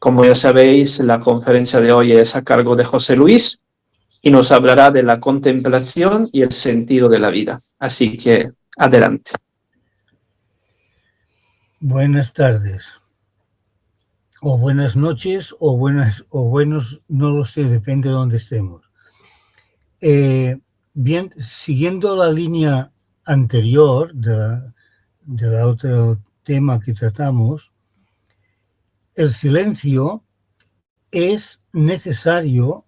Como ya sabéis, la conferencia de hoy es a cargo de José Luis y nos hablará de la contemplación y el sentido de la vida. Así que, adelante. Buenas tardes, o buenas noches, o buenos, no lo sé, depende de dónde estemos. Bien, siguiendo la línea anterior de la otro tema que tratamos, el silencio es necesario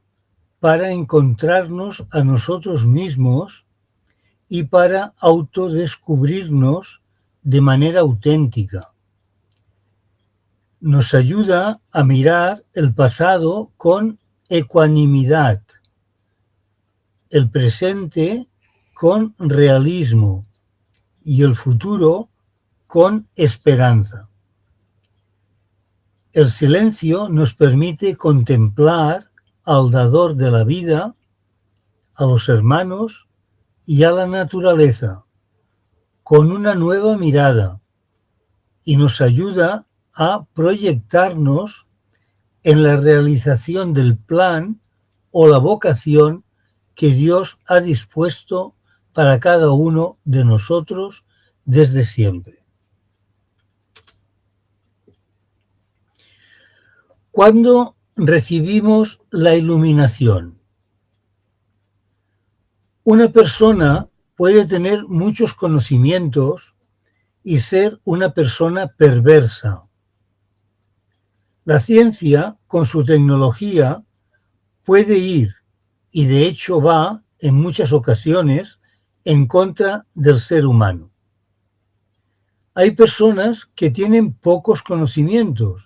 para encontrarnos a nosotros mismos y para autodescubrirnos de manera auténtica. Nos ayuda a mirar el pasado con ecuanimidad, el presente con realismo y el futuro con esperanza. El silencio nos permite contemplar al dador de la vida, a los hermanos y a la naturaleza con una nueva mirada y nos ayuda a proyectarnos en la realización del plan o la vocación que Dios ha dispuesto para cada uno de nosotros desde siempre. ¿Cuándo recibimos la iluminación? Una persona puede tener muchos conocimientos y ser una persona perversa. La ciencia, con su tecnología, puede ir, y de hecho va, en muchas ocasiones, en contra del ser humano. Hay personas que tienen pocos conocimientos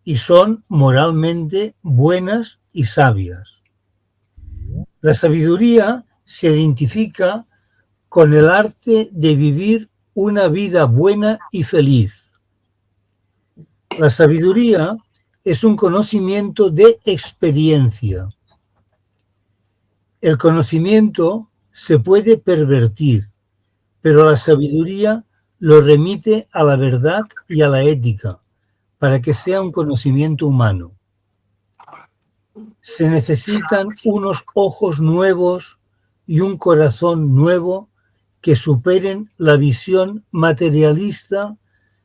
y son moralmente buenas y sabias. La sabiduría se identifica con el arte de vivir una vida buena y feliz. La sabiduría es un conocimiento de experiencia. El conocimiento se puede pervertir, pero la sabiduría lo remite a la verdad y a la ética, para que sea un conocimiento humano. Se necesitan unos ojos nuevos y un corazón nuevo que superen la visión materialista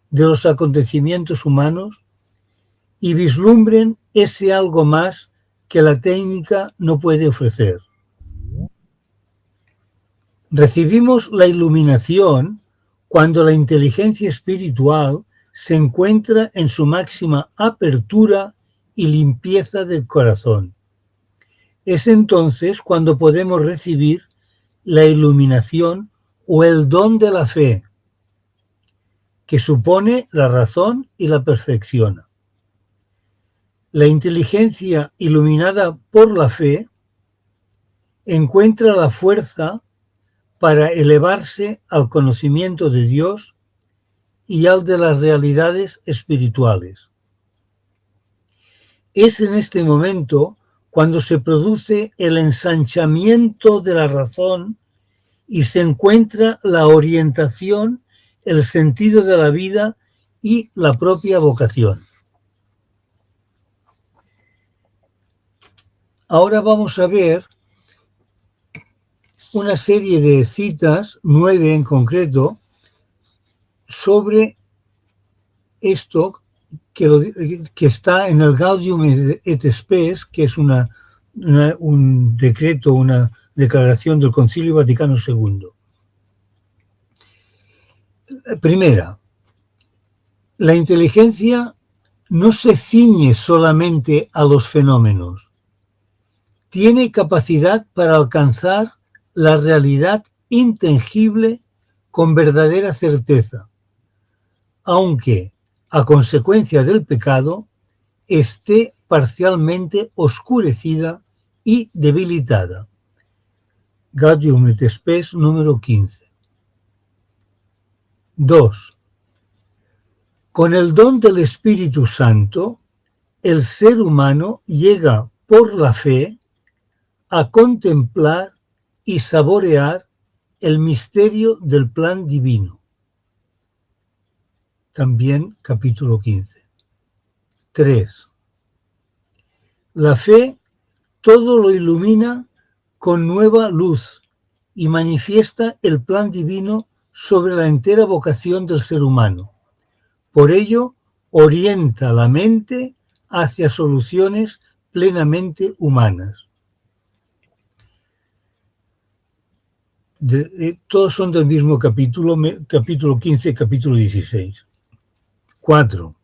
de los acontecimientos humanos y vislumbren ese algo más que la técnica no puede ofrecer. Recibimos la iluminación cuando la inteligencia espiritual se encuentra en su máxima apertura y limpieza del corazón. Es entonces cuando podemos recibir la iluminación o el don de la fe, que supone la razón y la perfecciona. La inteligencia iluminada por la fe encuentra la fuerza para elevarse al conocimiento de Dios y al de las realidades espirituales. Es en este momento cuando se produce el ensanchamiento de la razón y se encuentra la orientación, el sentido de la vida y la propia vocación. Ahora vamos a ver una serie de citas, 9 en concreto, sobre esto que está en el Gaudium et Spes, que es un decreto, una declaración del Concilio Vaticano II. Primera, la inteligencia no se ciñe solamente a los fenómenos, tiene capacidad para alcanzar la realidad intangible con verdadera certeza, aunque, a consecuencia del pecado, esté parcialmente oscurecida y debilitada. Gaudium et Spes número 15. 2. Con el don del Espíritu Santo, el ser humano llega por la fe a contemplar y saborear el misterio del plan divino. También capítulo 15. 3. La fe todo lo ilumina con nueva luz y manifiesta el plan divino sobre la entera vocación del ser humano. Por ello, orienta la mente hacia soluciones plenamente humanas. Todos son del mismo capítulo 15 y capítulo 16. 4.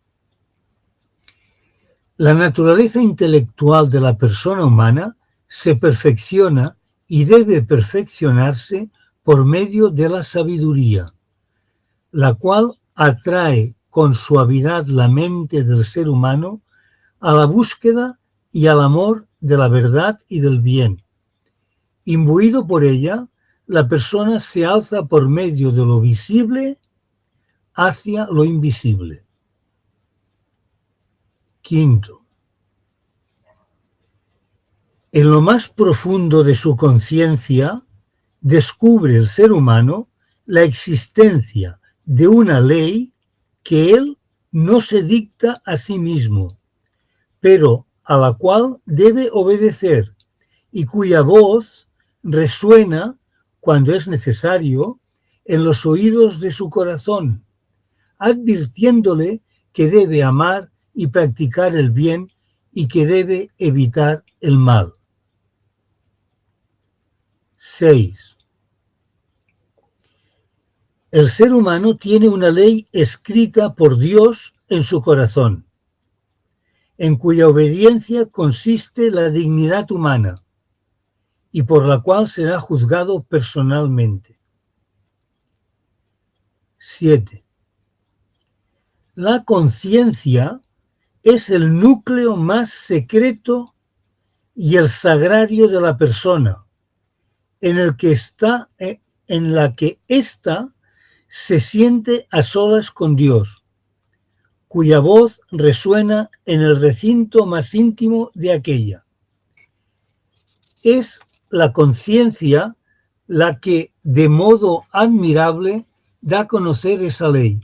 La naturaleza intelectual de la persona humana se perfecciona y debe perfeccionarse por medio de la sabiduría, la cual atrae con suavidad la mente del ser humano a la búsqueda y al amor de la verdad y del bien. Imbuido por ella, la persona se alza por medio de lo visible hacia lo invisible. 5. En lo más profundo de su conciencia, descubre el ser humano la existencia de una ley que él no se dicta a sí mismo, pero a la cual debe obedecer y cuya voz resuena, cuando es necesario, en los oídos de su corazón, advirtiéndole que debe amar y practicar el bien y que debe evitar el mal. 6. El ser humano tiene una ley escrita por Dios en su corazón, en cuya obediencia consiste la dignidad humana y por la cual será juzgado personalmente. 7. La conciencia es el núcleo más secreto y el sagrario de la persona, en la que ésta se siente a solas con Dios, cuya voz resuena en el recinto más íntimo de aquella. Es la conciencia la que, de modo admirable, da a conocer esa ley,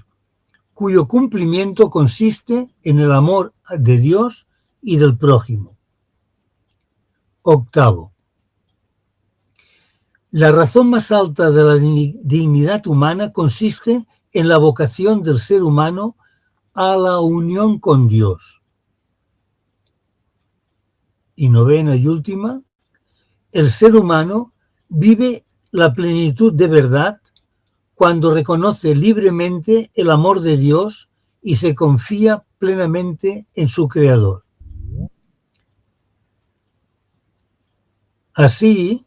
cuyo cumplimiento consiste en el amor de Dios y del prójimo. 8. La razón más alta de la dignidad humana consiste en la vocación del ser humano a la unión con Dios. Y 9 y última, el ser humano vive la plenitud de verdad cuando reconoce libremente el amor de Dios y se confía plenamente en su Creador. Así,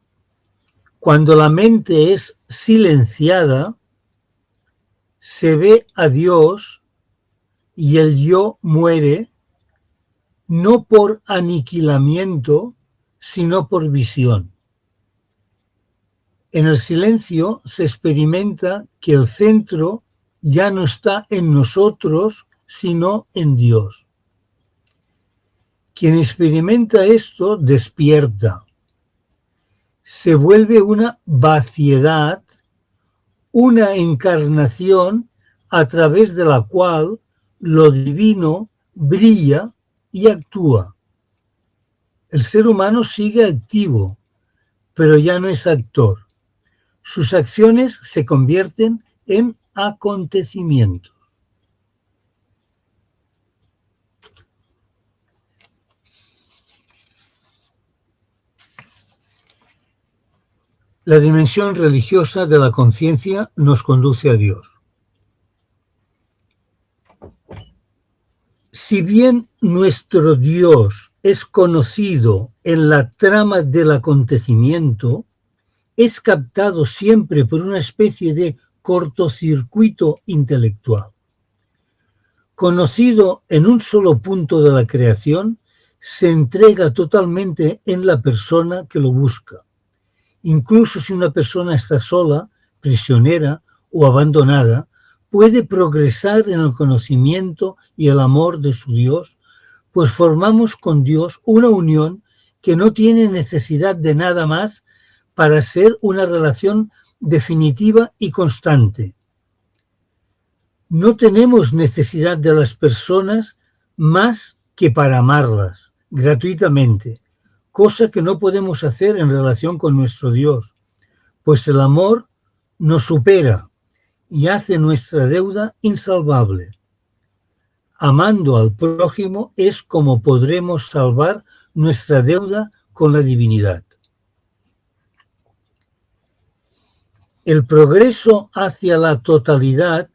cuando la mente es silenciada, se ve a Dios y el yo muere, no por aniquilamiento, sino por visión. En el silencio se experimenta que el centro ya no está en nosotros, sino en Dios. Quien experimenta esto despierta. Se vuelve una vaciedad, una encarnación a través de la cual lo divino brilla y actúa. El ser humano sigue activo, pero ya no es actor. Sus acciones se convierten en acontecimientos. La dimensión religiosa de la conciencia nos conduce a Dios. Si bien nuestro Dios es conocido en la trama del acontecimiento, es captado siempre por una especie de cortocircuito intelectual. Conocido en un solo punto de la creación, se entrega totalmente en la persona que lo busca. Incluso si una persona está sola, prisionera o abandonada, puede progresar en el conocimiento y el amor de su Dios, pues formamos con Dios una unión que no tiene necesidad de nada más para ser una relación definitiva y constante. No tenemos necesidad de las personas más que para amarlas, gratuitamente, cosa que no podemos hacer en relación con nuestro Dios, pues el amor nos supera y hace nuestra deuda insalvable. Amando al prójimo es como podremos salvar nuestra deuda con la divinidad. El progreso hacia la totalidad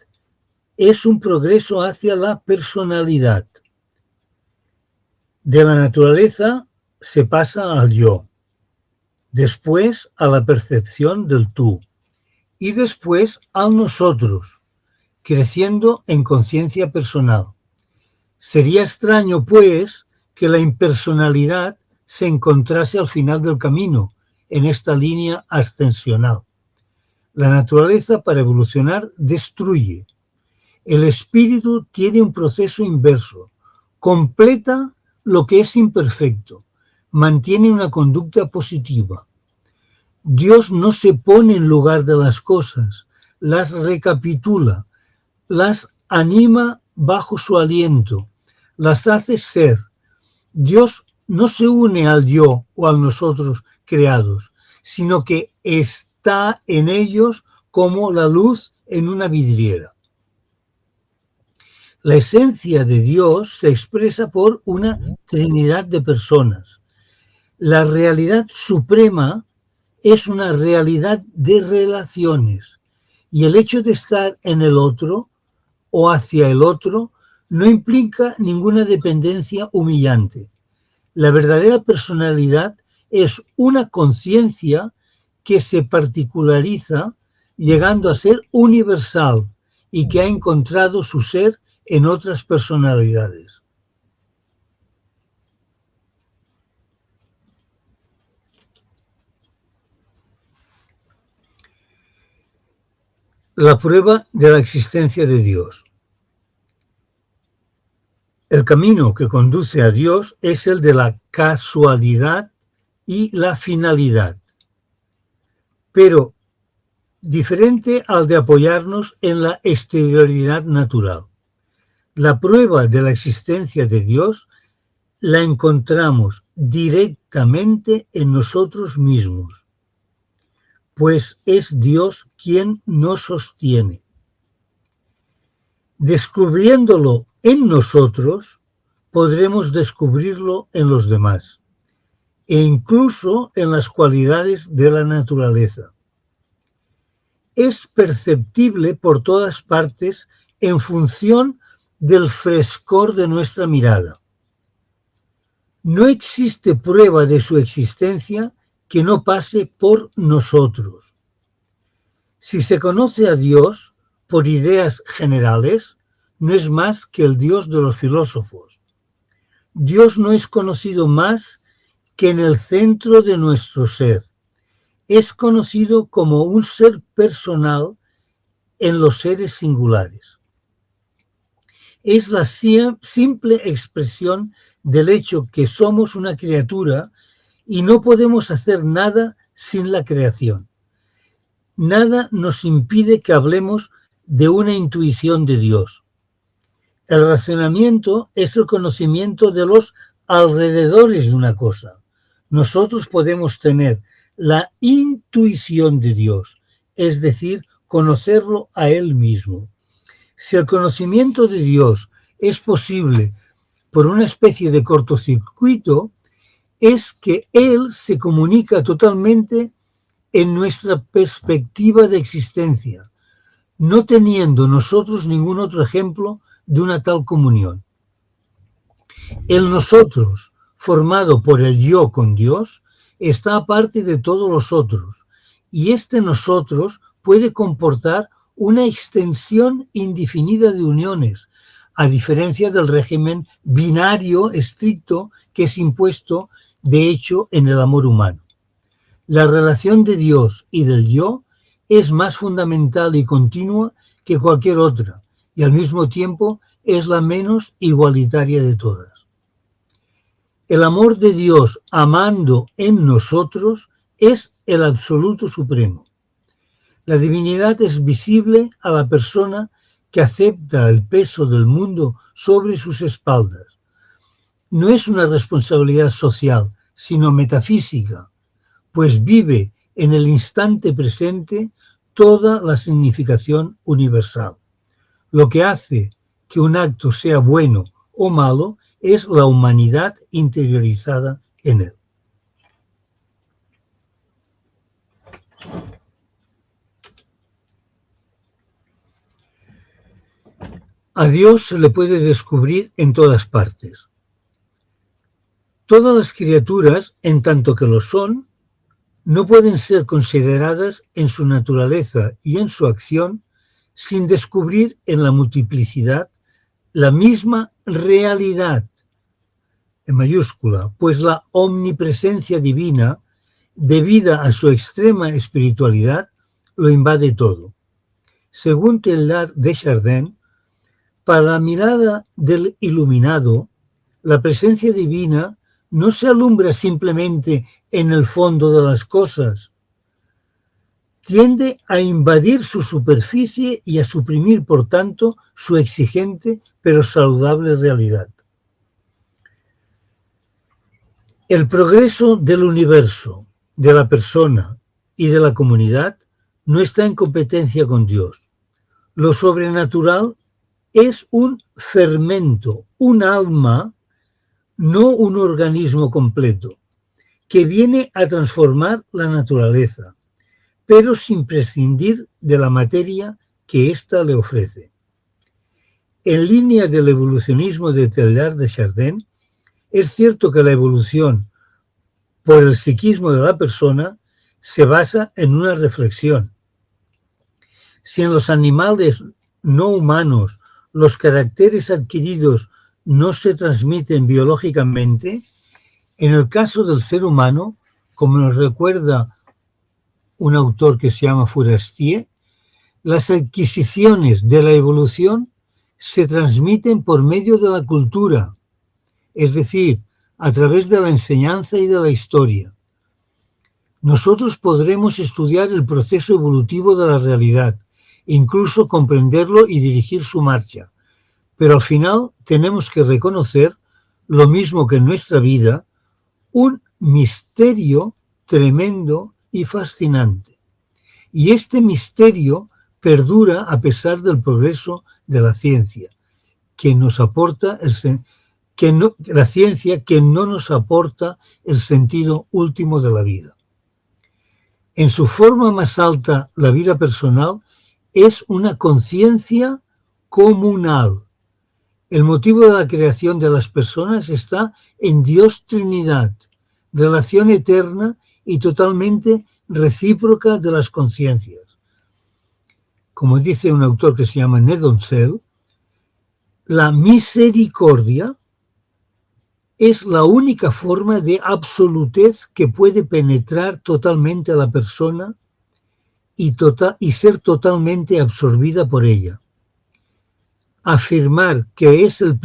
es un progreso hacia la personalidad. De la naturaleza se pasa al yo, después a la percepción del tú y después al nosotros, creciendo en conciencia personal. Sería extraño, pues, que la impersonalidad se encontrase al final del camino, en esta línea ascensional. La naturaleza, para evolucionar, destruye. El espíritu tiene un proceso inverso. Completa lo que es imperfecto. Mantiene una conducta positiva. Dios no se pone en lugar de las cosas, las recapitula, las anima bajo su aliento, las hace ser. Dios no se une al yo o al nosotros creados, sino que está en ellos como la luz en una vidriera. La esencia de Dios se expresa por una trinidad de personas. La realidad suprema es una realidad de relaciones y el hecho de estar en el otro o hacia el otro no implica ninguna dependencia humillante. La verdadera personalidad es una conciencia que se particulariza llegando a ser universal y que ha encontrado su ser en otras personalidades. La prueba de la existencia de Dios. El camino que conduce a Dios es el de la casualidad y la finalidad, pero diferente al de apoyarnos en la exterioridad natural. La prueba de la existencia de Dios la encontramos directamente en nosotros mismos, pues es Dios quien nos sostiene. Descubriéndolo en nosotros, podremos descubrirlo en los demás, e incluso en las cualidades de la naturaleza. Es perceptible por todas partes en función del frescor de nuestra mirada. No existe prueba de su existencia que no pase por nosotros. Si se conoce a Dios por ideas generales, no es más que el Dios de los filósofos. Dios no es conocido más que en el centro de nuestro ser. Es conocido como un ser personal en los seres singulares. Es la simple expresión del hecho que somos una criatura y no podemos hacer nada sin la creación. Nada nos impide que hablemos de una intuición de Dios. El razonamiento es el conocimiento de los alrededores de una cosa. Nosotros podemos tener la intuición de Dios, es decir, conocerlo a Él mismo. Si el conocimiento de Dios es posible por una especie de cortocircuito, es que Él se comunica totalmente en nuestra perspectiva de existencia, no teniendo nosotros ningún otro ejemplo de una tal comunión. El nosotros, formado por el yo con Dios, está aparte de todos los otros, y este nosotros puede comportar una extensión indefinida de uniones, a diferencia del régimen binario estricto que es impuesto, de hecho, en el amor humano. La relación de Dios y del yo es más fundamental y continua que cualquier otra, y al mismo tiempo es la menos igualitaria de todas. El amor de Dios amando en nosotros es el absoluto supremo. La divinidad es visible a la persona que acepta el peso del mundo sobre sus espaldas. no es una responsabilidad social, sino metafísica, pues vive en el instante presente toda la significación universal. Lo que hace que un acto sea bueno o malo es la humanidad interiorizada en él. A Dios se le puede descubrir en todas partes. Todas las criaturas, en tanto que lo son, no pueden ser consideradas en su naturaleza y en su acción sin descubrir en la multiplicidad la misma realidad, en mayúscula, pues la omnipresencia divina, debida a su extrema espiritualidad, lo invade todo. Según Teilhard de Chardin, para la mirada del iluminado, la presencia divina no se alumbra simplemente en el fondo de las cosas, tiende a invadir su superficie y a suprimir, por tanto, su exigente pero saludable realidad. El progreso del universo, de la persona y de la comunidad no está en competencia con Dios. Lo sobrenatural es un fermento, un alma, no un organismo completo, que viene a transformar la naturaleza, pero sin prescindir de la materia que ésta le ofrece. En línea del evolucionismo de Teilhard de Chardin, es cierto que la evolución por el psiquismo de la persona se basa en una reflexión. Si en los animales no humanos los caracteres adquiridos no se transmiten biológicamente, en el caso del ser humano, como nos recuerda un autor que se llama Fourastier, las adquisiciones de la evolución se transmiten por medio de la cultura, es decir, a través de la enseñanza y de la historia. Nosotros podremos estudiar el proceso evolutivo de la realidad, incluso comprenderlo y dirigir su marcha, pero al final tenemos que reconocer, lo mismo que en nuestra vida, un misterio tremendo y fascinante. Y este misterio perdura a pesar del progreso de la ciencia, que nos aporta la ciencia que no nos aporta el sentido último de la vida. En su forma más alta, la vida personal es una conciencia comunal. El motivo de la creación de las personas está en Dios Trinidad, relación eterna y totalmente recíproca de las conciencias. Como dice un autor que se llama Nedoncel, la misericordia es la única forma de absolutez que puede penetrar totalmente a la persona y ser totalmente absorbida por ella. Afirmar que es el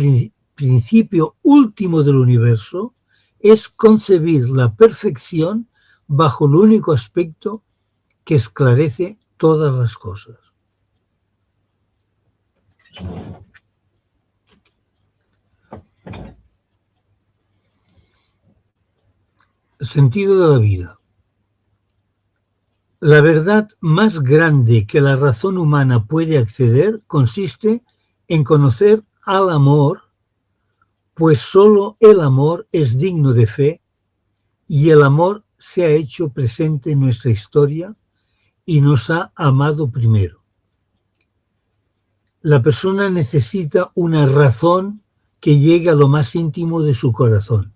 principio último del universo es concebir la perfección bajo el único aspecto que esclarece todas las cosas. El sentido de la vida. La verdad más grande que la razón humana puede acceder consiste en conocer al amor, pues solo el amor es digno de fe y el amor se ha hecho presente en nuestra historia y nos ha amado primero. La persona necesita una razón que llegue a lo más íntimo de su corazón.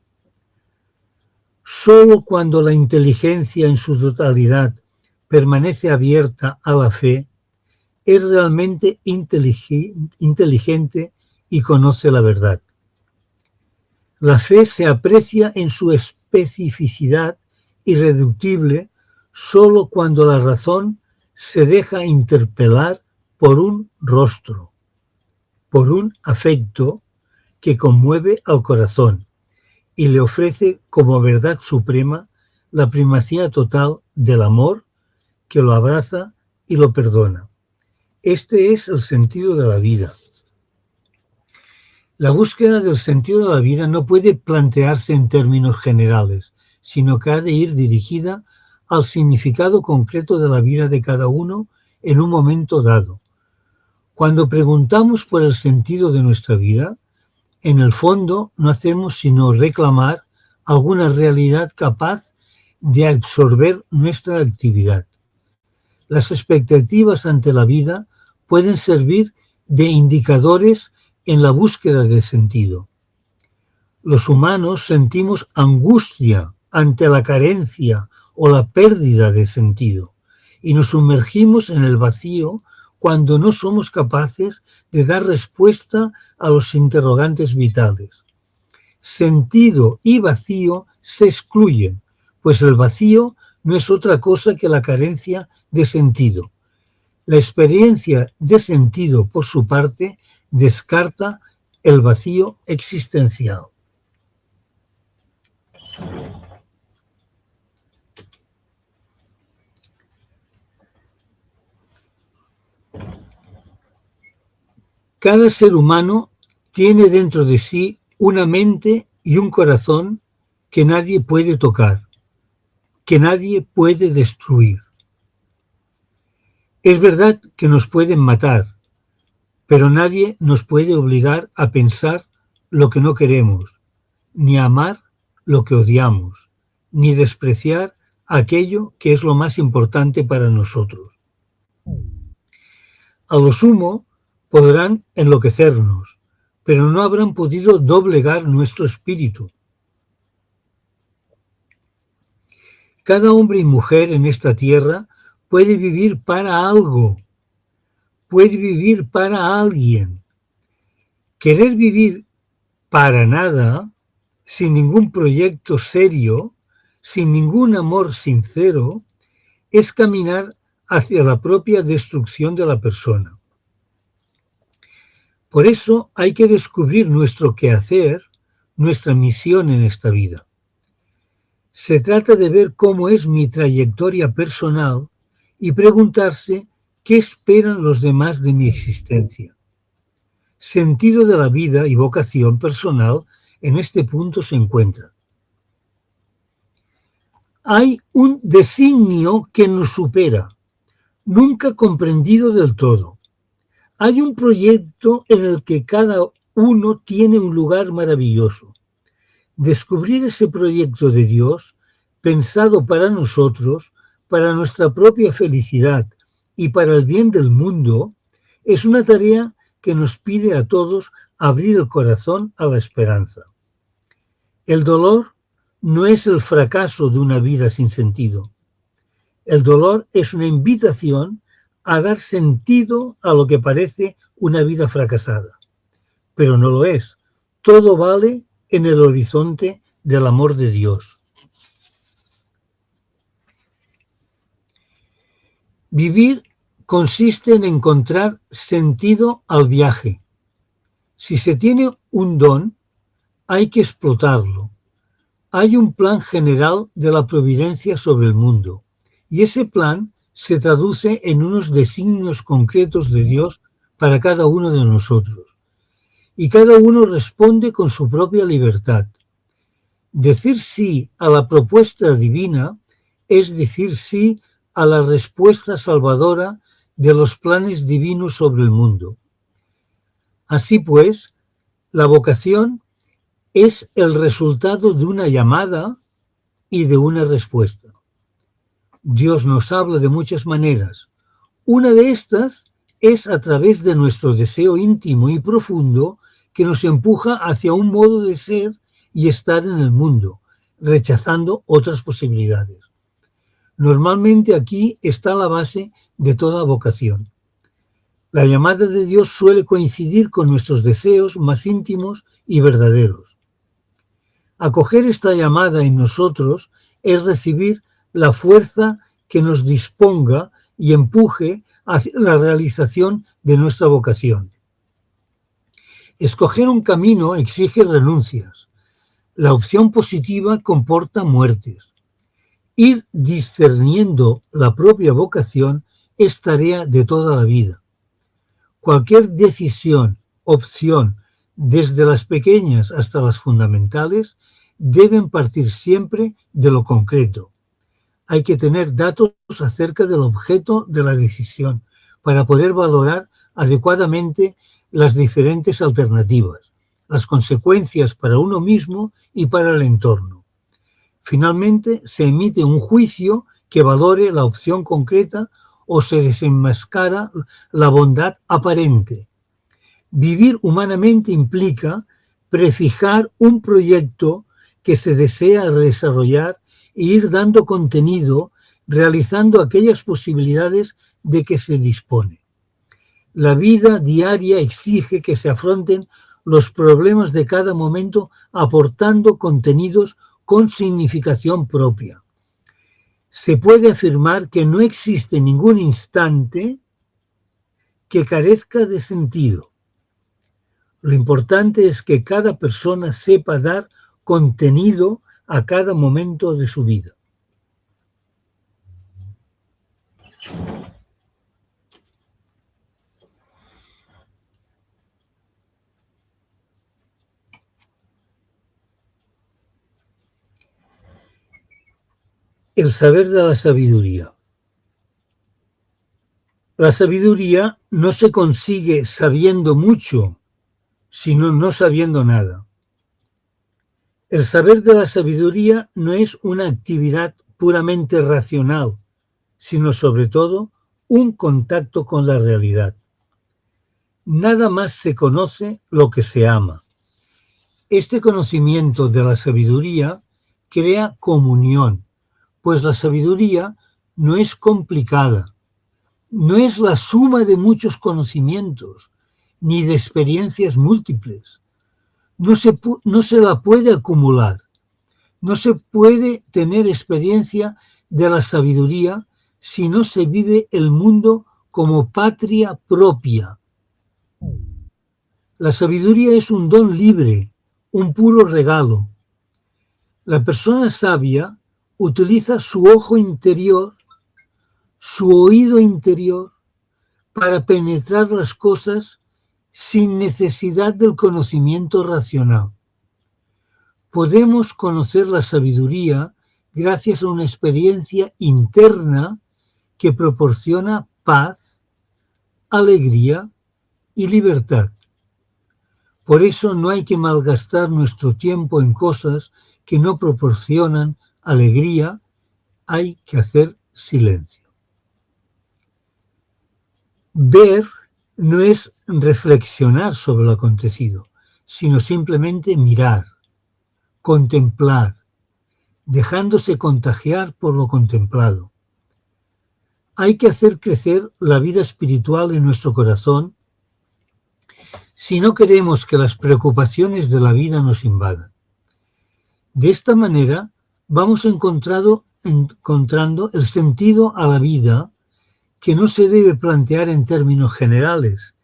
Solo cuando la inteligencia en su totalidad permanece abierta a la fe, es realmente inteligente y conoce la verdad. La fe se aprecia en su especificidad irreductible solo cuando la razón se deja interpelar por un rostro, por un afecto que conmueve al corazón y le ofrece como verdad suprema la primacía total del amor que lo abraza y lo perdona. Este es el sentido de la vida. La búsqueda del sentido de la vida no puede plantearse en términos generales, sino que ha de ir dirigida al significado concreto de la vida de cada uno en un momento dado. Cuando preguntamos por el sentido de nuestra vida, en el fondo no hacemos sino reclamar alguna realidad capaz de absorber nuestra actividad. Las expectativas ante la vida pueden servir de indicadores en la búsqueda de sentido. Los humanos sentimos angustia ante la carencia o la pérdida de sentido y nos sumergimos en el vacío cuando no somos capaces de dar respuesta a los interrogantes vitales. Sentido y vacío se excluyen, pues el vacío no es otra cosa que la carencia de sentido. La experiencia de sentido, por su parte, descarta el vacío existencial. Cada ser humano tiene dentro de sí una mente y un corazón que nadie puede tocar, que nadie puede destruir. Es verdad que nos pueden matar, pero nadie nos puede obligar a pensar lo que no queremos, ni a amar lo que odiamos, ni despreciar aquello que es lo más importante para nosotros. A lo sumo, podrán enloquecernos, pero no habrán podido doblegar nuestro espíritu. Cada hombre y mujer en esta tierra puede vivir para algo, puede vivir para alguien. Querer vivir para nada, sin ningún proyecto serio, sin ningún amor sincero, es caminar hacia la propia destrucción de la persona. Por eso hay que descubrir nuestro quehacer, nuestra misión en esta vida. Se trata de ver cómo es mi trayectoria personal y preguntarse qué esperan los demás de mi existencia. Sentido de la vida y vocación personal en este punto se encuentra. Hay un designio que nos supera, nunca comprendido del todo. Hay un proyecto en el que cada uno tiene un lugar maravilloso. Descubrir ese proyecto de Dios, pensado para nosotros, para nuestra propia felicidad y para el bien del mundo, es una tarea que nos pide a todos abrir el corazón a la esperanza. El dolor no es el fracaso de una vida sin sentido. El dolor es una invitación a dar sentido a lo que parece una vida fracasada. Pero no lo es. Todo vale en el horizonte del amor de Dios. Vivir consiste en encontrar sentido al viaje. Si se tiene un don, hay que explotarlo. Hay un plan general de la providencia sobre el mundo, y ese plan se traduce en unos designios concretos de Dios para cada uno de nosotros. Y cada uno responde con su propia libertad. Decir sí a la propuesta divina es decir sí a la respuesta salvadora de los planes divinos sobre el mundo. Así pues, la vocación es el resultado de una llamada y de una respuesta. Dios nos habla de muchas maneras. Una de estas es a través de nuestro deseo íntimo y profundo que nos empuja hacia un modo de ser y estar en el mundo, rechazando otras posibilidades. Normalmente aquí está la base de toda vocación. La llamada de Dios suele coincidir con nuestros deseos más íntimos y verdaderos. Acoger esta llamada en nosotros es recibir la fuerza que nos disponga y empuje hacia la realización de nuestra vocación. Escoger un camino exige renuncias. La opción positiva comporta muertes. Ir discerniendo la propia vocación es tarea de toda la vida. Cualquier decisión, opción, desde las pequeñas hasta las fundamentales, deben partir siempre de lo concreto. Hay que tener datos acerca del objeto de la decisión para poder valorar adecuadamente las diferentes alternativas, las consecuencias para uno mismo y para el entorno. Finalmente, se emite un juicio que valore la opción concreta o se desenmascara la bondad aparente. Vivir humanamente implica prefijar un proyecto que se desea desarrollar e ir dando contenido, realizando aquellas posibilidades de que se dispone. La vida diaria exige que se afronten los problemas de cada momento aportando contenidos con significación propia. Se puede afirmar que no existe ningún instante que carezca de sentido. Lo importante es que cada persona sepa dar contenido a cada momento de su vida. El saber de la sabiduría. La sabiduría no se consigue sabiendo mucho, sino no sabiendo nada. El saber de la sabiduría no es una actividad puramente racional, sino sobre todo un contacto con la realidad. Nada más se conoce lo que se ama. Este conocimiento de la sabiduría crea comunión, pues la sabiduría no es complicada, no es la suma de muchos conocimientos, ni de experiencias múltiples. No se la puede acumular. No se puede tener experiencia de la sabiduría si no se vive el mundo como patria propia. La sabiduría es un don libre, un puro regalo. La persona sabia utiliza su ojo interior, su oído interior, para penetrar las cosas sin necesidad del conocimiento racional. Podemos conocer la sabiduría gracias a una experiencia interna que proporciona paz, alegría y libertad. Por eso no hay que malgastar nuestro tiempo en cosas que no proporcionan alegría, hay que hacer silencio. Ver no es reflexionar sobre lo acontecido, sino simplemente mirar, contemplar, dejándose contagiar por lo contemplado. Hay que hacer crecer la vida espiritual en nuestro corazón si no queremos que las preocupaciones de la vida nos invadan. De esta manera vamos encontrando el sentido a la vida que no se debe plantear en términos generales,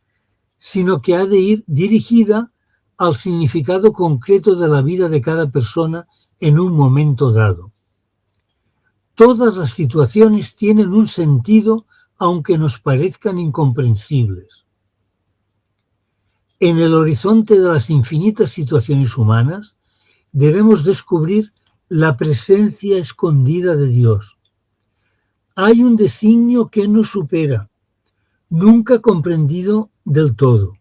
sino que ha de ir dirigida al significado concreto de la vida de cada persona en un momento dado. Todas las situaciones tienen un sentido aunque nos parezcan incomprensibles. En el horizonte de las infinitas situaciones humanas, debemos descubrir la presencia escondida de Dios. Hay un designio que nos supera, nunca comprendido del todo.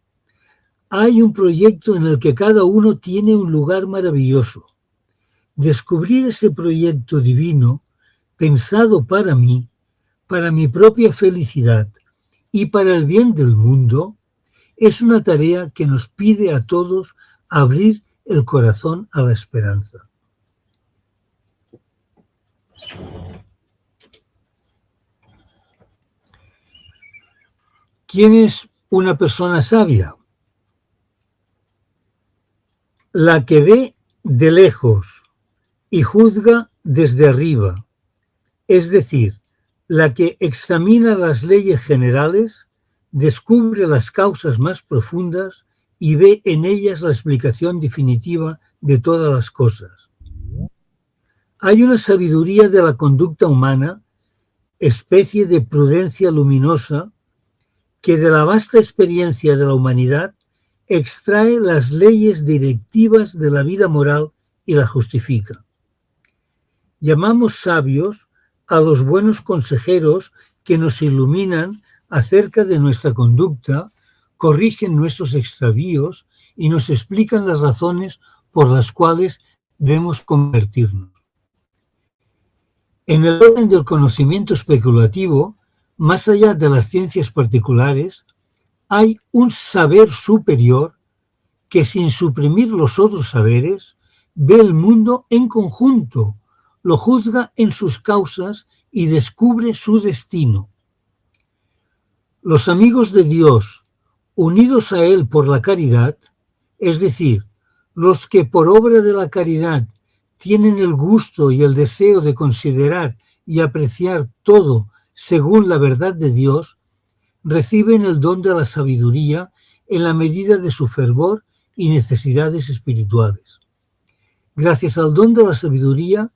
Hay un proyecto en el que cada uno tiene un lugar maravilloso. Descubrir ese proyecto divino, pensado para mí, para mi propia felicidad y para el bien del mundo, es una tarea que nos pide a todos abrir el corazón a la esperanza. ¿Quién es una persona sabia? La que ve de lejos y juzga desde arriba, es decir, la que examina las leyes generales, descubre las causas más profundas y ve en ellas la explicación definitiva de todas las cosas. Hay una sabiduría de la conducta humana, especie de prudencia luminosa, que de la vasta experiencia de la humanidad extrae las leyes directivas de la vida moral y la justifica. Llamamos sabios a los buenos consejeros que nos iluminan acerca de nuestra conducta, corrigen nuestros extravíos y nos explican las razones por las cuales debemos convertirnos. En el orden del conocimiento especulativo, más allá de las ciencias particulares, hay un saber superior que, sin suprimir los otros saberes, ve el mundo en conjunto, lo juzga en sus causas y descubre su destino. Los amigos de Dios, unidos a Él por la caridad, es decir, los que por obra de la caridad tienen el gusto y el deseo de considerar y apreciar todo según la verdad de Dios, reciben el don de la sabiduría en la medida de su fervor y necesidades espirituales. Gracias al don de la sabiduría,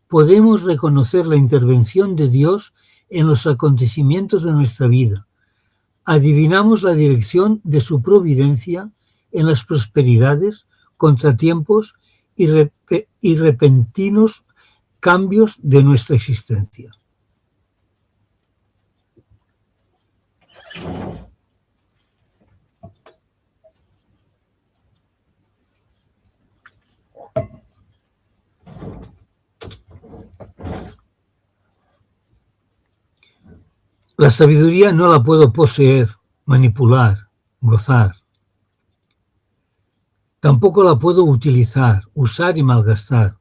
podemos reconocer la intervención de Dios en los acontecimientos de nuestra vida. Adivinamos la dirección de su providencia en las prosperidades, contratiempos y repentinos cambios de nuestra existencia. La sabiduría no la puedo poseer, manipular, gozar. Tampoco la puedo utilizar, usar y malgastar,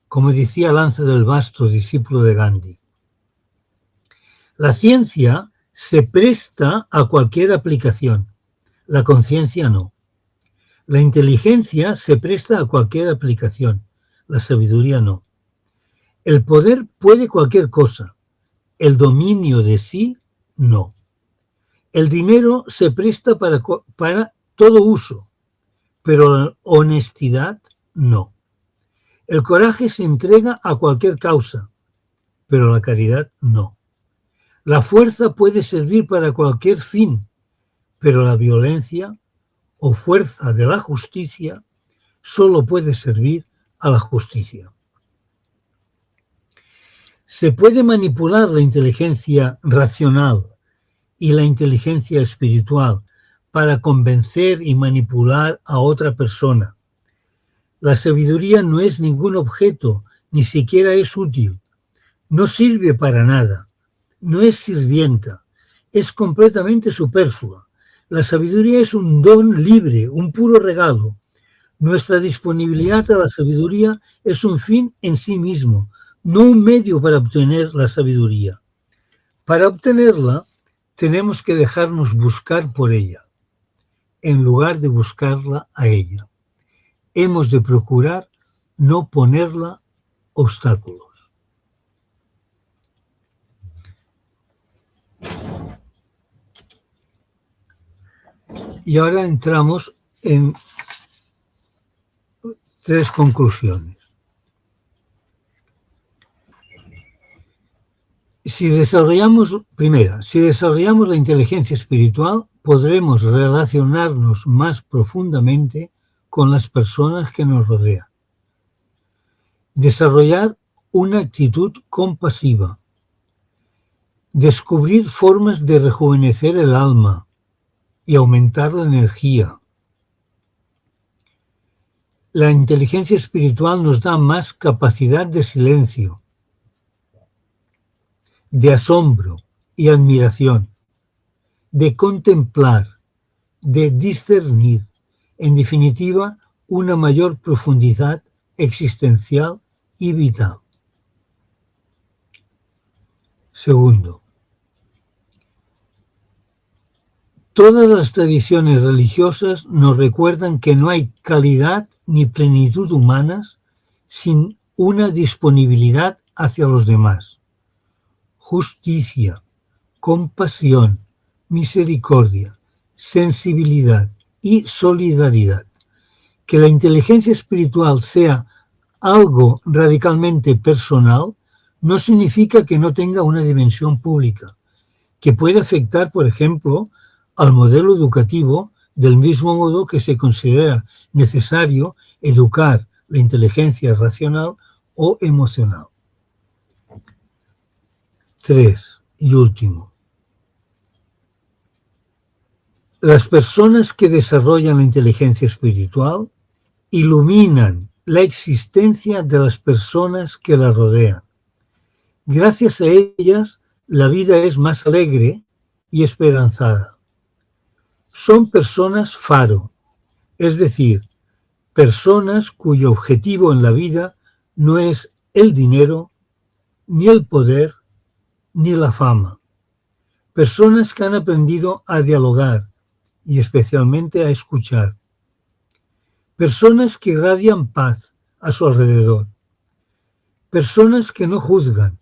como decía Lanza del Basto, discípulo de Gandhi. La ciencia se presta a cualquier aplicación, la conciencia no. La inteligencia se presta a cualquier aplicación, la sabiduría no. El poder puede cualquier cosa, el dominio de sí no. El dinero se presta para todo uso, pero la honestidad no. El coraje se entrega a cualquier causa, pero la caridad no. La fuerza puede servir para cualquier fin, pero la violencia o fuerza de la justicia solo puede servir a la justicia. Se puede manipular la inteligencia racional y la inteligencia espiritual para convencer y manipular a otra persona. La sabiduría no es ningún objeto, ni siquiera es útil. No sirve para nada, no es sirvienta, es completamente superflua. La sabiduría es un don libre, un puro regalo. Nuestra disponibilidad a la sabiduría es un fin en sí mismo, no un medio para obtener la sabiduría. Para obtenerla, tenemos que dejarnos buscar por ella, en lugar de buscarla a ella. Hemos de procurar no ponerla obstáculos. Y ahora entramos en 3 conclusiones. Si desarrollamos la inteligencia espiritual, podremos relacionarnos más profundamente con las personas que nos rodean. Desarrollar una actitud compasiva. Descubrir formas de rejuvenecer el alma y aumentar la energía. La inteligencia espiritual nos da más capacidad de silencio, de asombro y admiración, de contemplar, de discernir, en definitiva, una mayor profundidad existencial y vital. Segundo, todas las tradiciones religiosas nos recuerdan que no hay calidad ni plenitud humanas sin una disponibilidad hacia los demás. Justicia, compasión, misericordia, sensibilidad y solidaridad. Que la inteligencia espiritual sea algo radicalmente personal no significa que no tenga una dimensión pública, que puede afectar, por ejemplo, al modelo educativo del mismo modo que se considera necesario educar la inteligencia racional o emocional. 3. Y último. Las personas que desarrollan la inteligencia espiritual iluminan la existencia de las personas que la rodean. Gracias a ellas, la vida es más alegre y esperanzada. Son personas faro, es decir, personas cuyo objetivo en la vida no es el dinero, ni el poder, ni la fama. Personas que han aprendido a dialogar y especialmente a escuchar. Personas que irradian paz a su alrededor. Personas que no juzgan.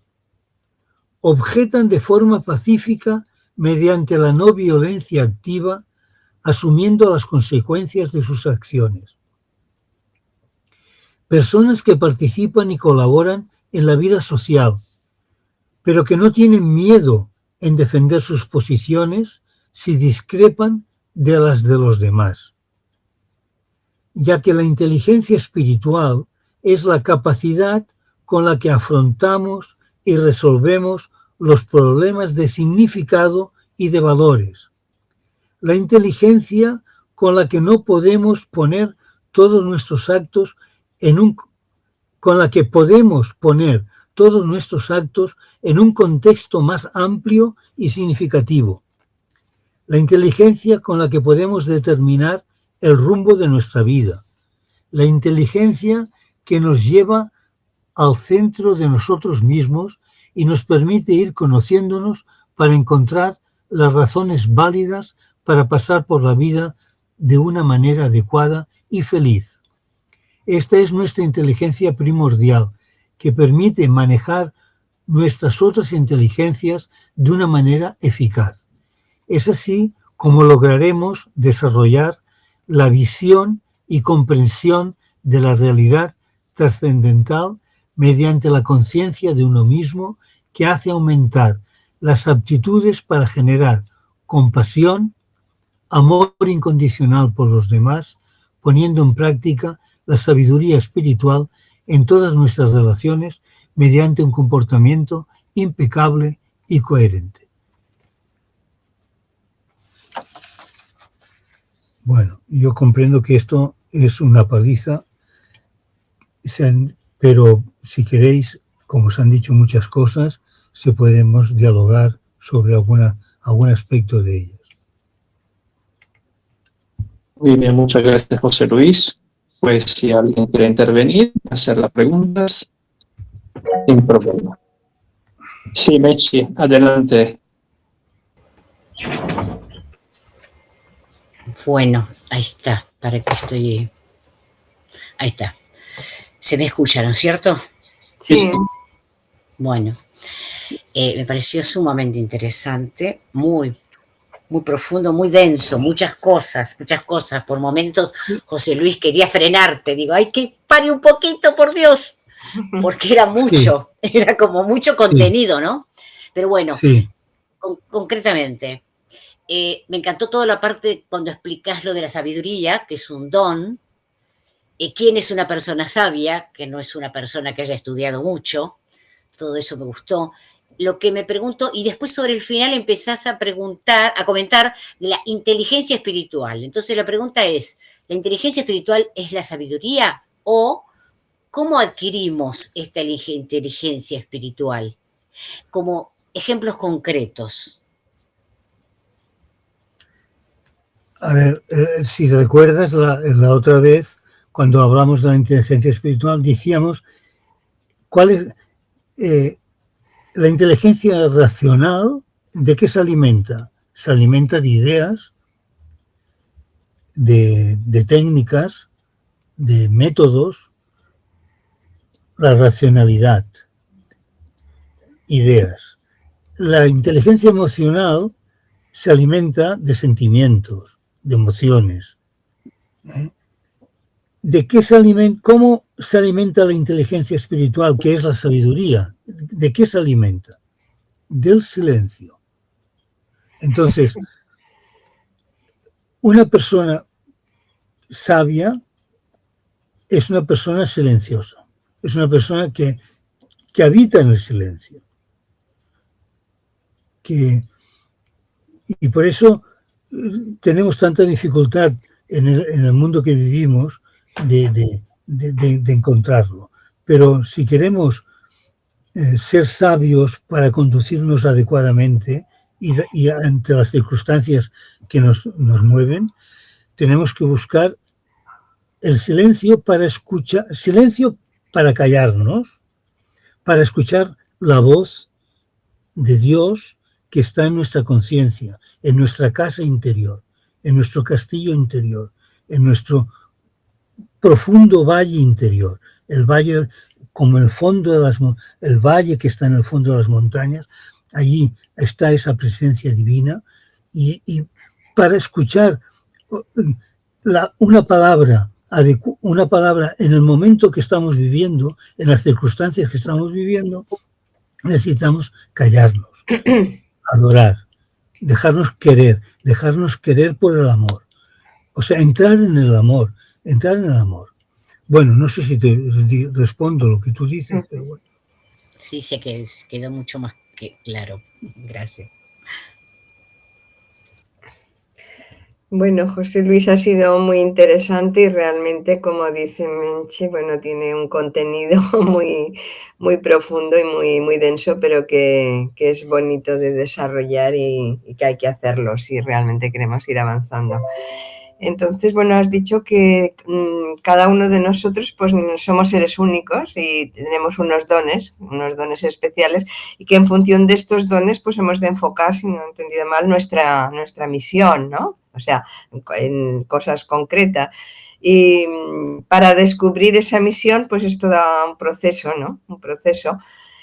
Objetan de forma pacífica mediante la no violencia activa, asumiendo las consecuencias de sus acciones. Personas que participan y colaboran en la vida social, pero que no tienen miedo en defender sus posiciones si discrepan de las de los demás, ya que la inteligencia espiritual es la capacidad con la que afrontamos y resolvemos los problemas de significado y de valores. La inteligencia con la que no podemos poner todos nuestros actos con la que podemos poner todos nuestros actos en un contexto más amplio y significativo. La inteligencia con la que podemos determinar el rumbo de nuestra vida. La inteligencia que nos lleva al centro de nosotros mismos y nos permite ir conociéndonos para encontrar las razones válidas para pasar por la vida de una manera adecuada y feliz. Esta es nuestra inteligencia primordial, que permite manejar nuestras otras inteligencias de una manera eficaz. Es así como lograremos desarrollar la visión y comprensión de la realidad trascendental mediante la conciencia de uno mismo, que hace aumentar las aptitudes para generar compasión, amor incondicional por los demás, poniendo en práctica la sabiduría espiritual en todas nuestras relaciones mediante un comportamiento impecable y coherente. Bueno, yo comprendo que esto es una paliza, pero si queréis, como os han dicho muchas cosas, se podemos dialogar sobre algún aspecto de ellas. Muy bien, muchas gracias, José Luis. Pues si alguien quiere intervenir, hacer las preguntas, sin problema. Sí, Mechi, adelante. Bueno, ahí está, para que estoy... Ahí está. ¿Se me escucha, no es cierto? Sí. Bueno, me pareció sumamente interesante, muy profundo, muy denso, muchas cosas. Por momentos, José Luis, quería frenarte. Digo, ay, que pare un poquito, por Dios. Porque era mucho, era como mucho contenido, ¿no? Pero bueno, concretamente, me encantó toda la parte cuando explicás lo de la sabiduría, que es un don. ¿Quién es una persona sabia? Que no es una persona que haya estudiado mucho. Todo eso me gustó. Lo que me pregunto, y después sobre el final empezás a comentar de la inteligencia espiritual. Entonces la pregunta es, ¿la inteligencia espiritual es la sabiduría? ¿O cómo adquirimos esta inteligencia espiritual? Como ejemplos concretos. A ver, si recuerdas la otra vez, cuando hablamos de la inteligencia espiritual, decíamos, ¿cuál es la inteligencia racional? ¿De qué se alimenta? Se alimenta de ideas, de técnicas, de métodos, la racionalidad, ideas. La inteligencia emocional se alimenta de sentimientos, de emociones. ¿De qué se alimenta? ¿Cómo se alimenta la inteligencia espiritual, que es la sabiduría? ¿De qué se alimenta? Del silencio. Entonces, una persona sabia es una persona silenciosa, es una persona que habita en el silencio. Y por eso tenemos tanta dificultad en el mundo que vivimos de encontrarlo. Pero si queremos ser sabios para conducirnos adecuadamente y ante las circunstancias que nos mueven, tenemos que buscar el silencio para escuchar, silencio para callarnos, para escuchar la voz de Dios que está en nuestra conciencia, en nuestra casa interior, en nuestro castillo interior, en nuestro profundo valle interior, el valle como el fondo de el valle que está en el fondo de las montañas. Allí está esa presencia divina y para escuchar una palabra en el momento que estamos viviendo, en las circunstancias que estamos viviendo, necesitamos callarnos, adorar, dejarnos querer por el amor. O sea, entrar en el amor. Bueno, no sé si te respondo lo que tú dices, pero bueno. Sí, sé que quedó mucho más claro. Gracias. Bueno, José Luis, ha sido muy interesante y realmente, como dice Menchi, bueno, tiene un contenido muy, muy profundo y muy, muy denso, pero que es bonito de desarrollar y que hay que hacerlo si realmente queremos ir avanzando. Entonces, bueno, has dicho que cada uno de nosotros pues somos seres únicos y tenemos unos dones especiales y que en función de estos dones pues hemos de enfocar, si no he entendido mal, nuestra misión, ¿no? O sea, en cosas concretas. Y para descubrir esa misión pues es todo un proceso, ¿no? Un proceso.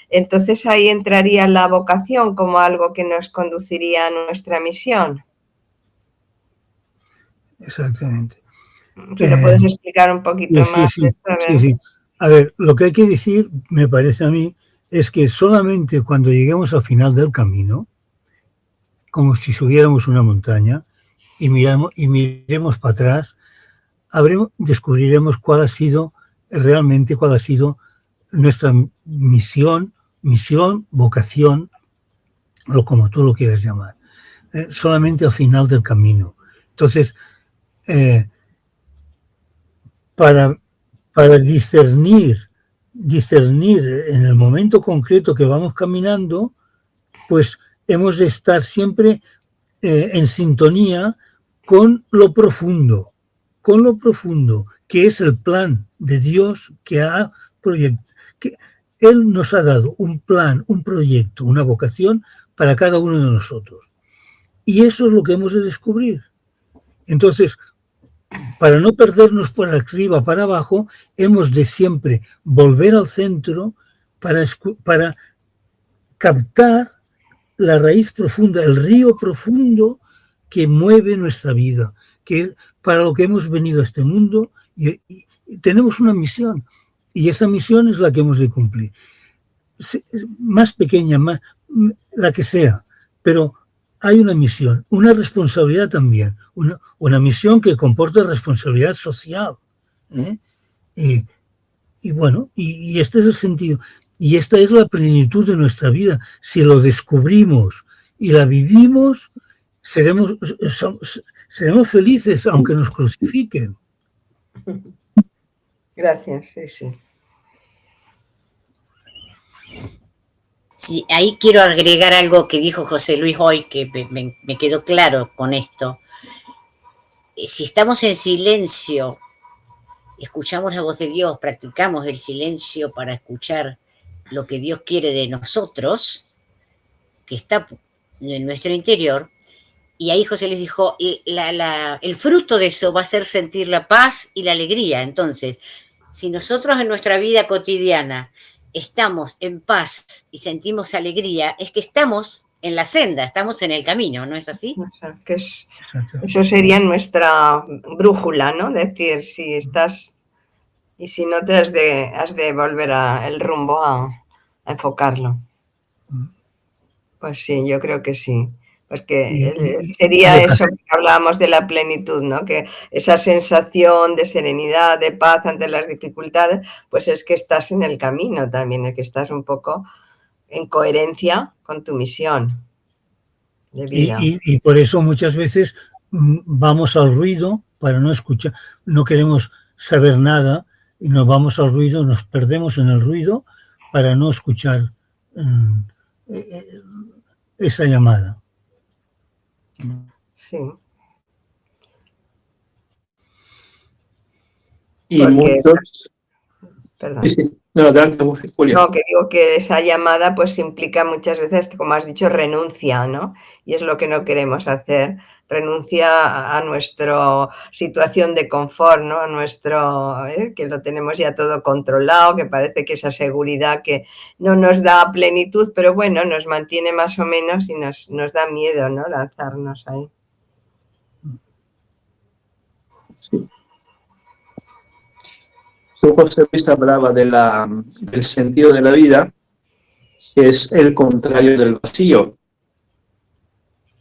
Entonces ahí entraría la vocación como algo que nos conduciría a nuestra misión. Exactamente. Si lo puedes explicar un poquito más. Sí. A ver, lo que hay que decir, me parece a mí, es que solamente cuando lleguemos al final del camino, como si subiéramos una montaña y miremos para atrás, descubriremos cuál ha sido nuestra misión, vocación, o como tú lo quieras llamar, solamente al final del camino. Entonces, para discernir en el momento concreto que vamos caminando, pues hemos de estar siempre en sintonía con lo profundo, que es el plan de Dios que ha proyectado. Él nos ha dado un plan, un proyecto, una vocación para cada uno de nosotros. Y eso es lo que hemos de descubrir. Entonces, para no perdernos por arriba, para abajo, hemos de siempre volver al centro para captar la raíz profunda, el río profundo que mueve nuestra vida, que para lo que hemos venido a este mundo y tenemos una misión y esa misión es la que hemos de cumplir. Más pequeña, la que sea, pero hay una misión, una responsabilidad también, una misión que comporta responsabilidad social. Y bueno, y este es el sentido. Y esta es la plenitud de nuestra vida. Si lo descubrimos y la vivimos, seremos felices, aunque nos crucifiquen. Gracias, sí. Sí, ahí quiero agregar algo que dijo José Luis hoy, que me quedó claro con esto. Si estamos en silencio, escuchamos la voz de Dios, practicamos el silencio para escuchar lo que Dios quiere de nosotros, que está en nuestro interior, y ahí José les dijo, el fruto de eso va a ser sentir la paz y la alegría. Entonces, si nosotros en nuestra vida cotidiana estamos en paz y sentimos alegría, es que estamos en la senda, estamos en el camino, ¿no es así? Eso sería nuestra brújula, ¿no? Decir, si estás y si no te has de volver el rumbo a enfocarlo. Pues sí, yo creo que sí. Pues que Y sería lo que eso que hablábamos de la plenitud, ¿no? Que esa sensación de serenidad, de paz ante las dificultades, pues es que estás en el camino también, es que estás un poco en coherencia con tu misión de vida. Y por eso muchas veces vamos al ruido para no escuchar, no queremos saber nada y nos vamos al ruido, nos perdemos en el ruido para no escuchar esa llamada. Sí. Y Porque, muchos... perdón. Sí, sí. No, adelante, Julia. No, que digo que esa llamada pues implica muchas veces, como has dicho, renuncia, ¿no? Y es lo que no queremos hacer, renuncia a nuestra situación de confort, ¿no? A nuestro, que lo tenemos ya todo controlado, que parece que esa seguridad que no nos da plenitud, pero bueno, nos mantiene más o menos y nos da miedo, ¿no? Lanzarnos ahí. Sí. José Luis hablaba del sentido de la vida, que es el contrario del vacío.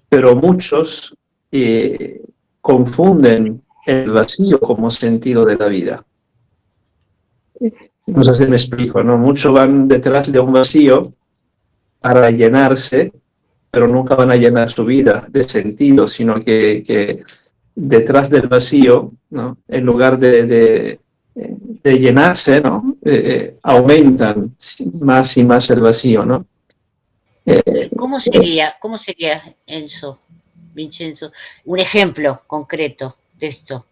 Pero muchos confunden el vacío como sentido de la vida. No sé si me explico, ¿no? Muchos van detrás de un vacío para llenarse, pero nunca van a llenar su vida de sentido, sino que detrás del vacío, ¿no? En lugar de llenarse, ¿no? Aumentan más y más el vacío, ¿no? ¿Cómo sería, Vincenzo, un ejemplo concreto de esto?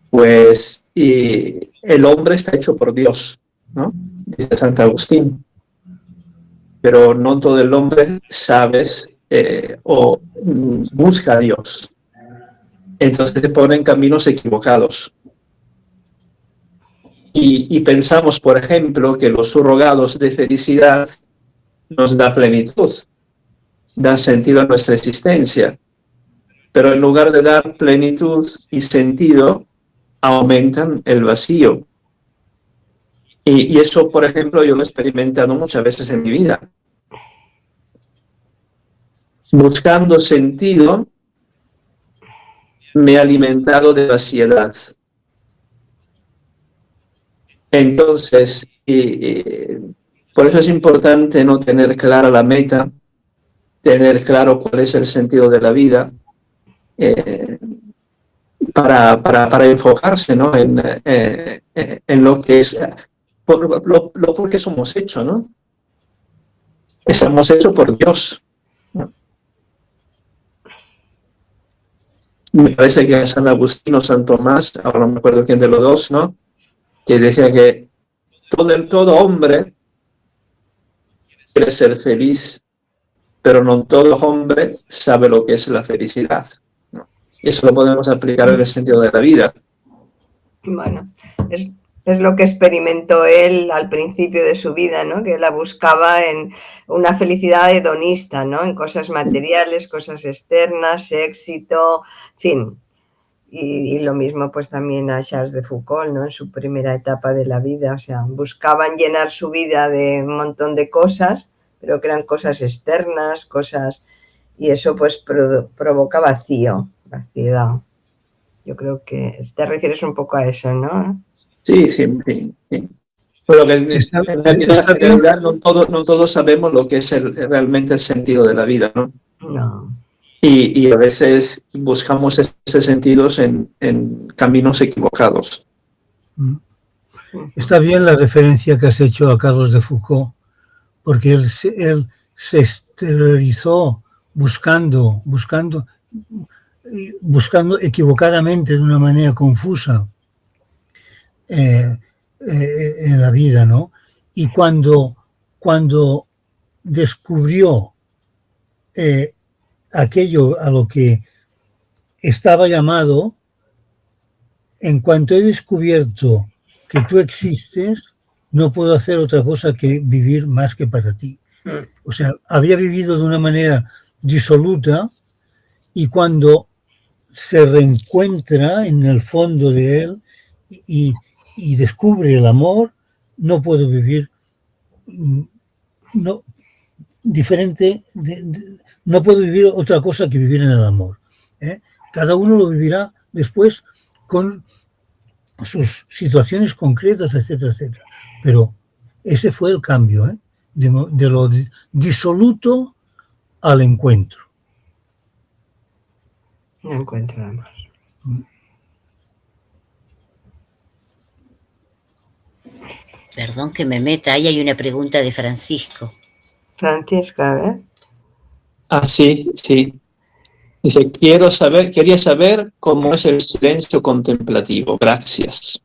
Pues el hombre está hecho por Dios, ¿no? Dice Santo Agustín. Pero no todo el hombre sabes o busca a Dios. Entonces se pone en caminos equivocados. Y pensamos, por ejemplo, que los surrogados de felicidad nos da plenitud, da sentido a nuestra existencia. Pero en lugar de dar plenitud y sentido, aumentan el vacío. Y eso, por ejemplo, yo lo he experimentado muchas veces en mi vida. Buscando sentido, me he alimentado de vaciedad. Entonces, por eso es importante no tener clara la meta, tener claro cuál es el sentido de la vida, para enfocarse, ¿no? en lo que es, por qué somos hechos, ¿no? Estamos hechos por Dios, ¿no? Me parece que San Agustín o San Tomás, ahora no me acuerdo quién de los dos, ¿no? Que decía que todo hombre quiere ser feliz, pero no todo hombre sabe lo que es la felicidad, ¿no? Y eso lo podemos aplicar en el sentido de la vida. Bueno, es lo que experimentó él al principio de su vida, ¿no? Que la buscaba en una felicidad hedonista, ¿no? En cosas materiales, cosas externas, éxito, en fin. Y lo mismo pues también a Charles de Foucault, ¿no? En su primera etapa de la vida, o sea, buscaban llenar su vida de un montón de cosas, pero que eran cosas externas, y eso pues provoca vacío, vaciedad. Yo creo que te refieres un poco a eso, ¿no? Sí. Pero que en realidad no todos sabemos lo que es realmente el sentido de la vida, ¿no? No. Y a veces buscamos ese sentidos en caminos equivocados. Está bien la referencia que has hecho a Carlos de Foucault, porque él se exteriorizó buscando equivocadamente, de una manera confusa, en la vida, ¿no? Y cuando descubrió aquello a lo que estaba llamado, en cuanto he descubierto que tú existes, no puedo hacer otra cosa que vivir más que para ti. O sea, había vivido de una manera disoluta, y cuando se reencuentra en el fondo de él y descubre el amor, no puedo vivir, no, diferente, no puedo vivir otra cosa que vivir en el amor. Cada uno lo vivirá después con sus situaciones concretas, etcétera, etcétera. Pero ese fue el cambio, de lo disoluto al encuentro. No encuentro amor. Perdón que me meta, ahí hay una pregunta de Francisco. Francisco, a ver. Ah, sí, sí. Dice, quería saber cómo es el silencio contemplativo. Gracias.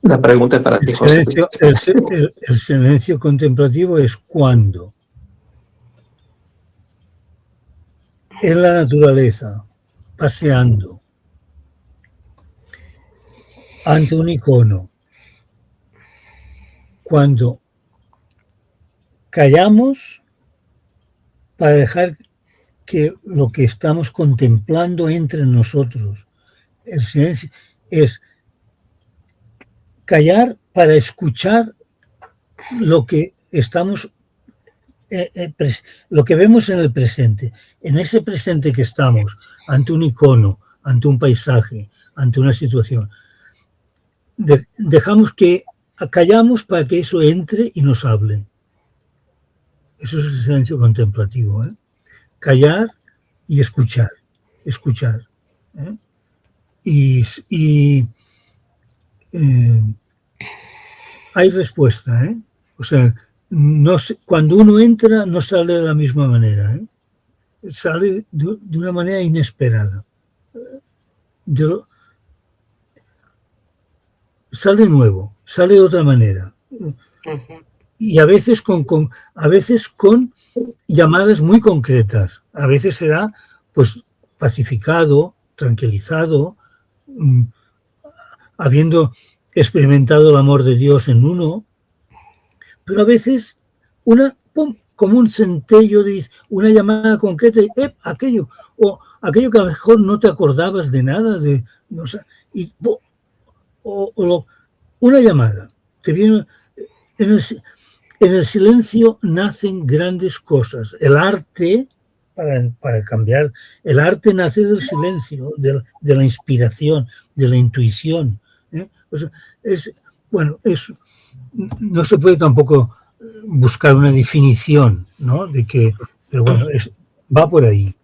La pregunta es para ti, José. El silencio contemplativo es cuando en la naturaleza, paseando, ante un icono, cuando callamos para dejar que lo que estamos contemplando entre nosotros. El silencio es callar para escuchar lo que estamos, lo que vemos en el presente. En ese presente que estamos, ante un icono, ante un paisaje, ante una situación, dejamos que callamos para que eso entre y nos hable. Eso es el silencio contemplativo, callar y escuchar. Hay respuesta, o sea, no, cuando uno entra no sale de la misma manera, sale de una manera inesperada. Sale nuevo, sale de otra manera. Y a veces con llamadas muy concretas. A veces será pues pacificado, tranquilizado, habiendo experimentado el amor de Dios en uno, pero a veces como un centello, de una llamada concreta, aquello que a lo mejor no te acordabas de nada, una llamada, te viene en el silencio nacen grandes cosas. El arte, para cambiar, el arte nace del silencio, de la inspiración, de la intuición. O sea, no se puede tampoco buscar una definición, ¿no? Pero bueno, va por ahí.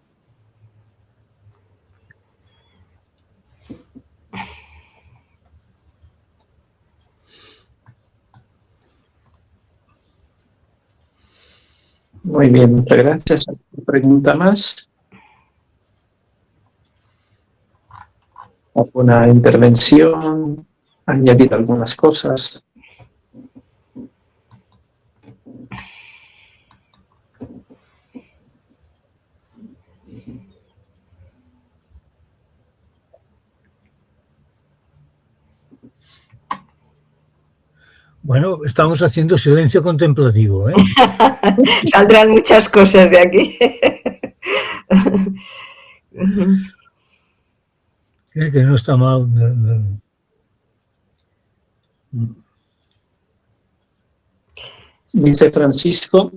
Muy bien, muchas gracias. ¿Pregunta más? ¿Alguna intervención? ¿Añadir algunas cosas? Bueno, estamos haciendo silencio contemplativo, Saldrán muchas cosas de aquí. Que no está mal. Dice Francisco,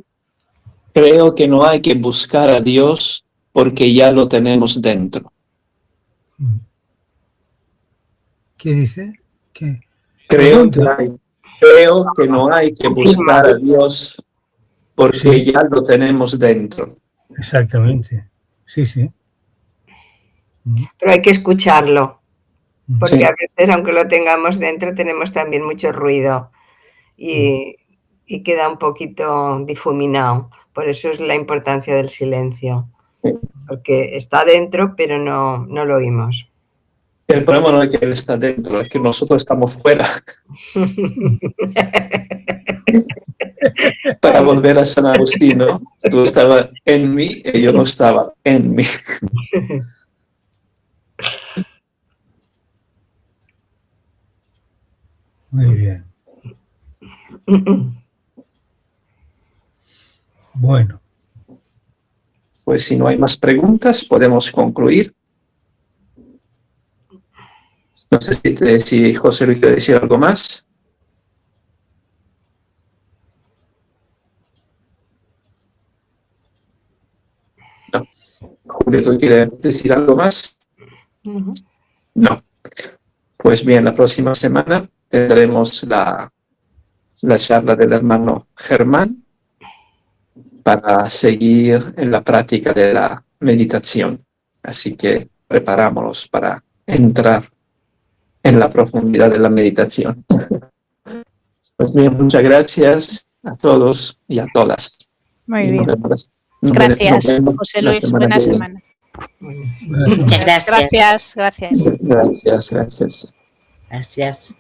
creo que no hay que buscar a Dios porque ya lo tenemos dentro. ¿Qué dice? Creo que no hay que buscar a Dios porque ya lo tenemos dentro. Exactamente. Sí, sí. Pero hay que escucharlo, porque Sí. a veces, aunque lo tengamos dentro, tenemos también mucho ruido y queda un poquito difuminado. Por eso es la importancia del silencio, porque está dentro, pero no lo oímos. El problema no es que Él está dentro, es que nosotros estamos fuera. Para volver a San Agustín, ¿no? Tú estabas en mí y yo no estaba en mí. Muy bien. Bueno. Pues si no hay más preguntas, podemos concluir. No sé si José Luis quiere decir algo más. No. Julio, ¿tú quieres decir algo más? No. Pues bien, la próxima semana tendremos la charla del hermano Germán para seguir en la práctica de la meditación. Así que preparámonos para entrar en la profundidad de la meditación. Pues bien, muchas gracias a todos y a todas. Muy Y bien. nos Gracias, vemos José la Luis. semana Buena que viene. semana. Muchas gracias. Gracias. Gracias, gracias. Gracias.